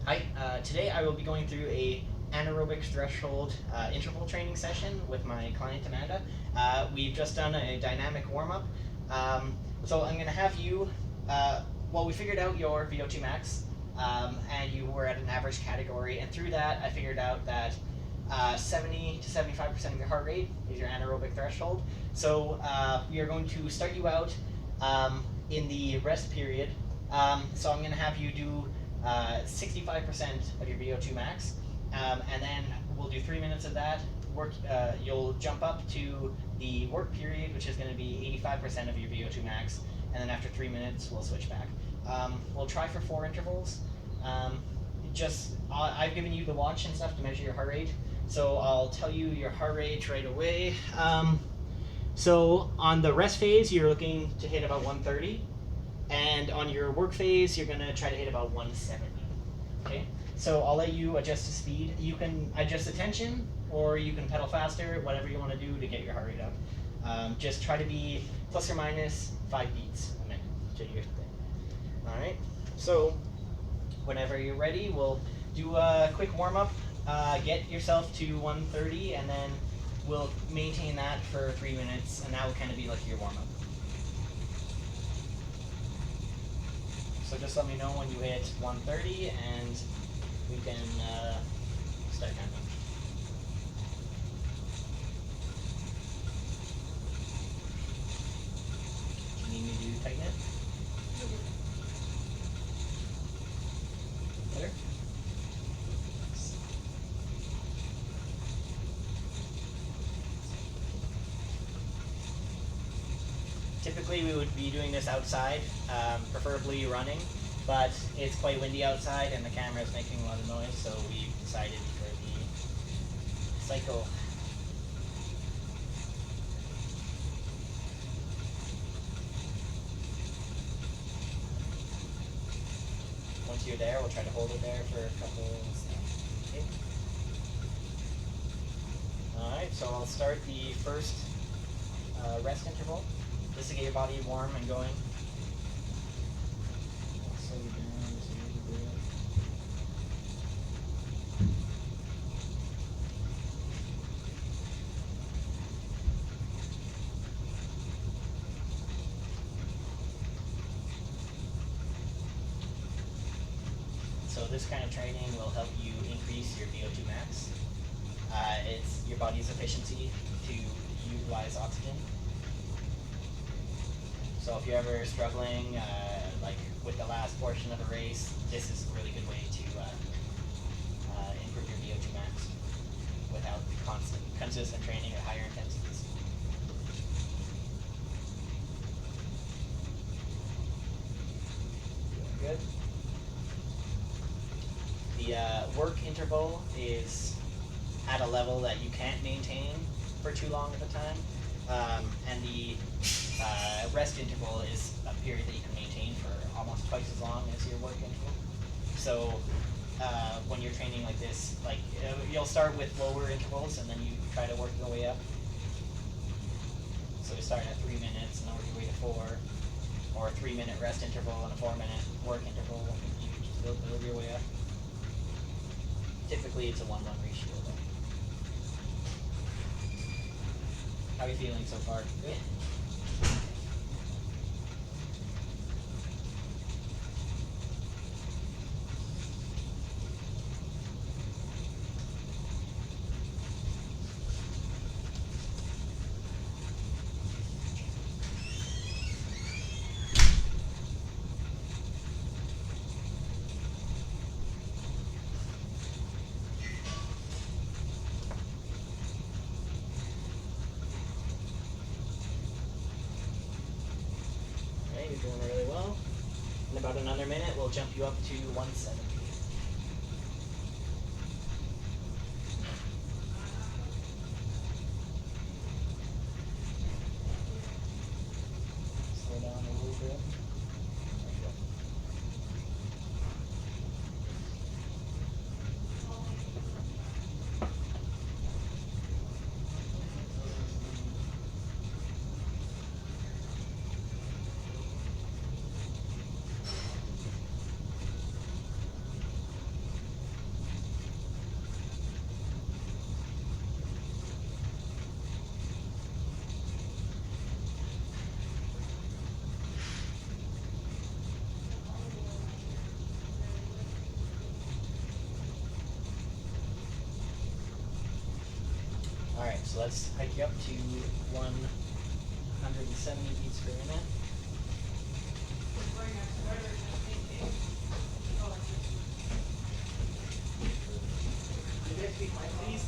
Hi, today I will be going through a anaerobic threshold interval training session with my client Amanda. We've just done a dynamic warm-up. So I'm going to have you, we figured out your VO2 max, and you were at an average category, and through that I figured out that 70 to 75% of your heart rate is your anaerobic threshold. So we are going to start you out in the rest period. So I'm going to have you do 65% of your VO2 max, and then we'll do 3 minutes of that. You'll jump up to the work period, which is going to be 85% of your VO2 max, and then after 3 minutes, we'll switch back. We'll try for 4 intervals. I've given you the watch and stuff to measure your heart rate, so I'll tell you your heart rate right away. So on the rest phase, you're looking to hit about 130. And on your work phase, you're going to try to hit about 170. Okay? So I'll let you adjust the speed. You can adjust the tension, or you can pedal faster, whatever you want to do to get your heart rate up. Just try to be plus or minus 5 beats a minute to your thing. Alright? So whenever you're ready, we'll do a quick warm-up. Get yourself to 130, and then we'll maintain that for 3 minutes, and that will kind of be like your warm-up. So just let me know when you hit 130, and we can start counting. Do you need me to tighten it? Better? Typically we would be doing this outside, preferably running, but it's quite windy outside and the camera is making a lot of noise, so we decided for the cycle. Once you're there, we'll try to hold it there for a couple of seconds. Okay. Alright, so I'll start the first rest interval, just to get your body warm and going. Slow you down just a little bit. So this kind of training will help you increase your VO2 max. It's your body's efficiency to utilize oxygen. So if you're ever struggling, like with the last portion of the race, this is a really good way to improve your VO2 max without consistent training at higher intensities. Doing good. The work interval is at a level that you can't maintain for too long at a time, and the rest interval is a period that you can maintain for almost twice as long as your work interval. So when you're training like this, you'll start with lower intervals and then you try to work your way up. So you start at 3 minutes and then work your way to 4, or a 3-minute rest interval and a 4-minute work interval. You just build your way up. Typically it's a 1-1 ratio though. How are you feeling so far? Good. You're doing really well. In about another minute, we'll jump you up to 170. Slow down a little bit. There you go. So let's hike you up to 170 beats per minute. You guys be quiet, please.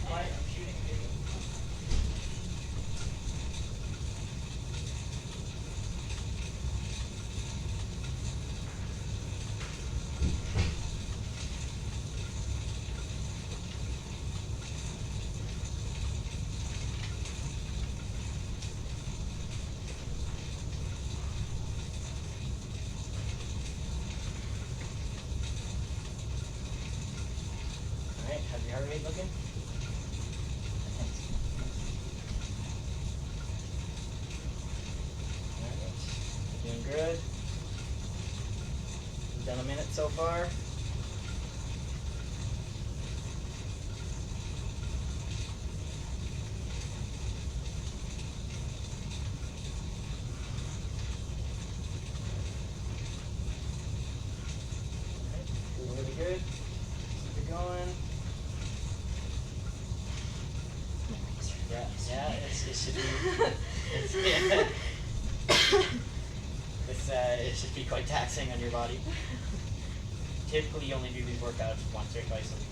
Quiet, I'm shooting a video. Alright, how's your heart rate looking? Alright, doing good. We've done a minute so far. Doing really good. Keep it going. Yeah, it should be. It should be quite taxing on your body. Typically, you only do these workouts once or twice a week.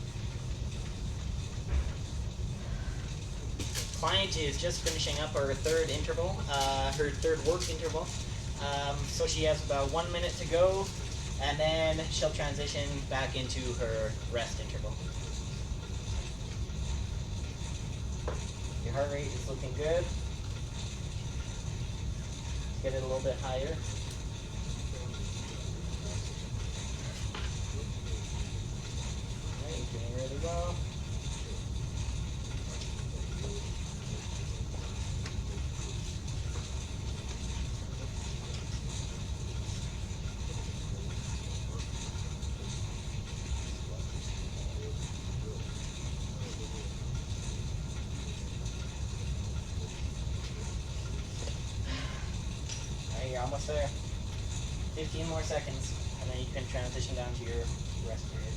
Client is just finishing up her third interval, her third work interval. So she has about 1 minute to go, and then she'll transition back into her rest interval. Your heart rate is looking good. Get it a little bit higher. Alright, you're doing really well. You're almost there. 15 more seconds, and then you can transition down to your rest period.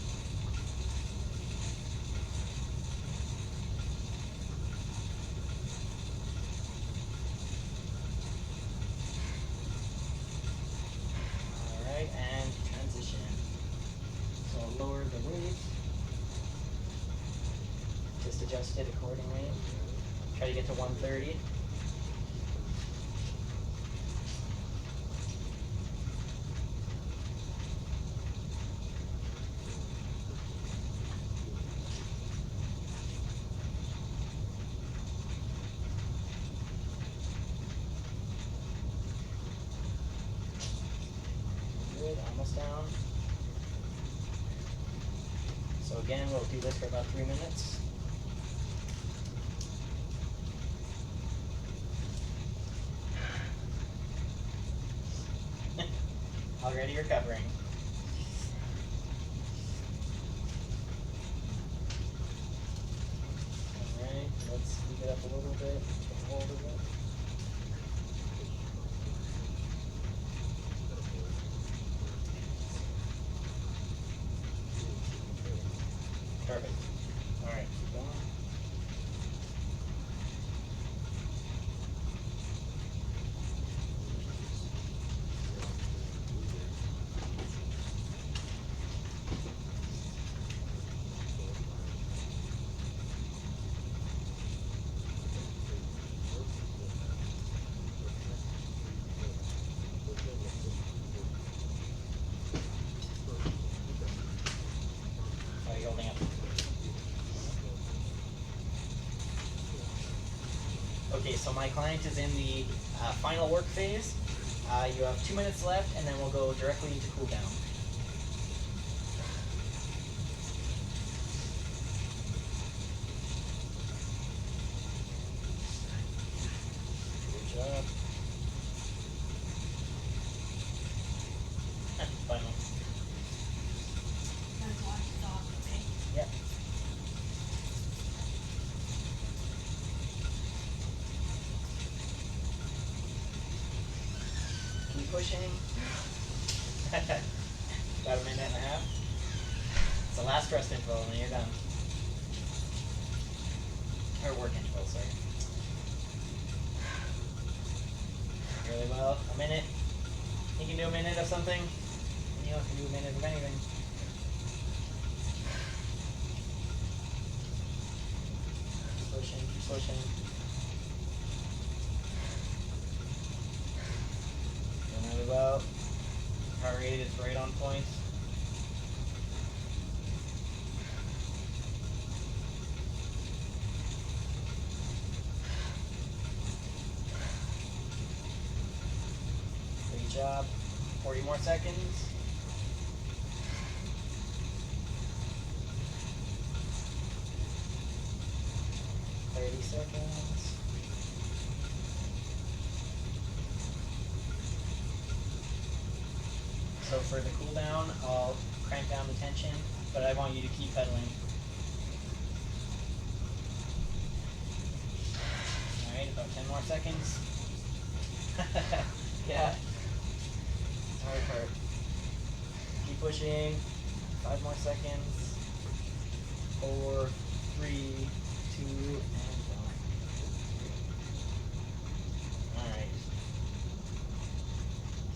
Alright, and transition. So lower the weight. Just adjust it accordingly. Try to get to 130. Almost down. So again, we'll do this for about 3 minutes. Already recovering. Alright, let's speed it up a little bit, get hold of it. Perfect. Alright, keep going. How are you holding up? Okay, so my client is in the final work phase. You have 2 minutes left, and then we'll go directly into cool down. Good job. Final. Yep. Keep pushing. About a minute and a half. It's the last rest interval, and then you're done. or work interval, sorry. Really well. A minute. You can do a minute of something. You can do a minute of anything. Keep pushing, keep pushing. Doing really well. Heart rate is right on point. Great job. 40 more seconds. 30 seconds. So for the cool down, I'll crank down the tension, but I want you to keep pedaling. Alright, about 10 more seconds. Yeah. Hard part. Keep pushing. 5 more seconds. 4, 3, 2, and 1. Alright.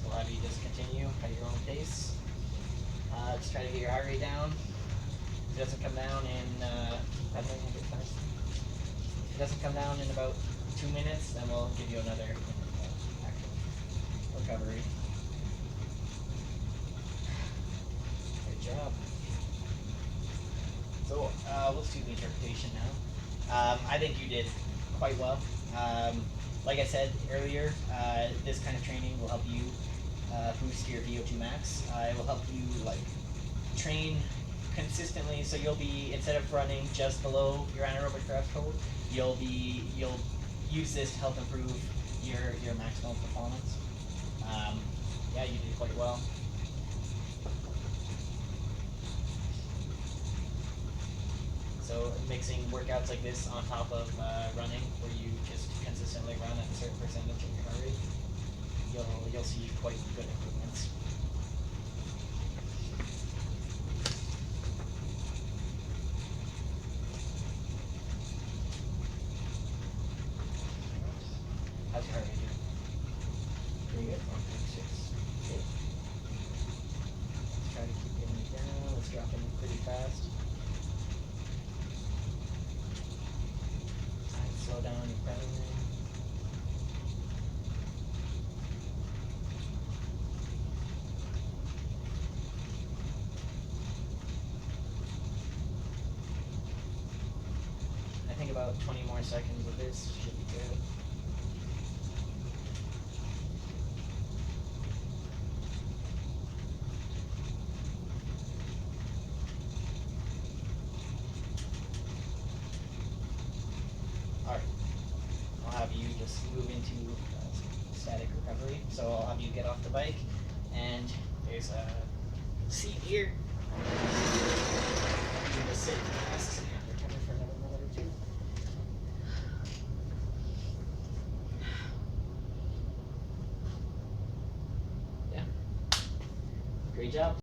So I'll have you just continue at your own pace. Just try to get your heart rate down. If it doesn't come down in if it doesn't come down in about 2 minutes, then we'll give you another actual recovery. Good job. So let's do the interpretation now. I think you did quite well. Like I said earlier, this kind of training will help you boost your VO2 max. It will help you train consistently, so you'll be, instead of running just below your anaerobic threshold, you'll use this to help improve your maximum performance. Yeah, you did quite well. So mixing workouts like this on top of running, where you just consistently run at a certain percentage of your heart rate, you'll see quite good improvements. How's your heart rate doing? Pretty good. 1.6. Good. Let's try to keep getting it down. It's dropping pretty fast. Slow down your pedaling. I think about 20 more seconds of this should be good. Alright, I'll have you just move into static recovery. So I'll have you get off the bike, and there's a seat here. You can just sit and rest and recover for another minute or two. Yeah. Great job.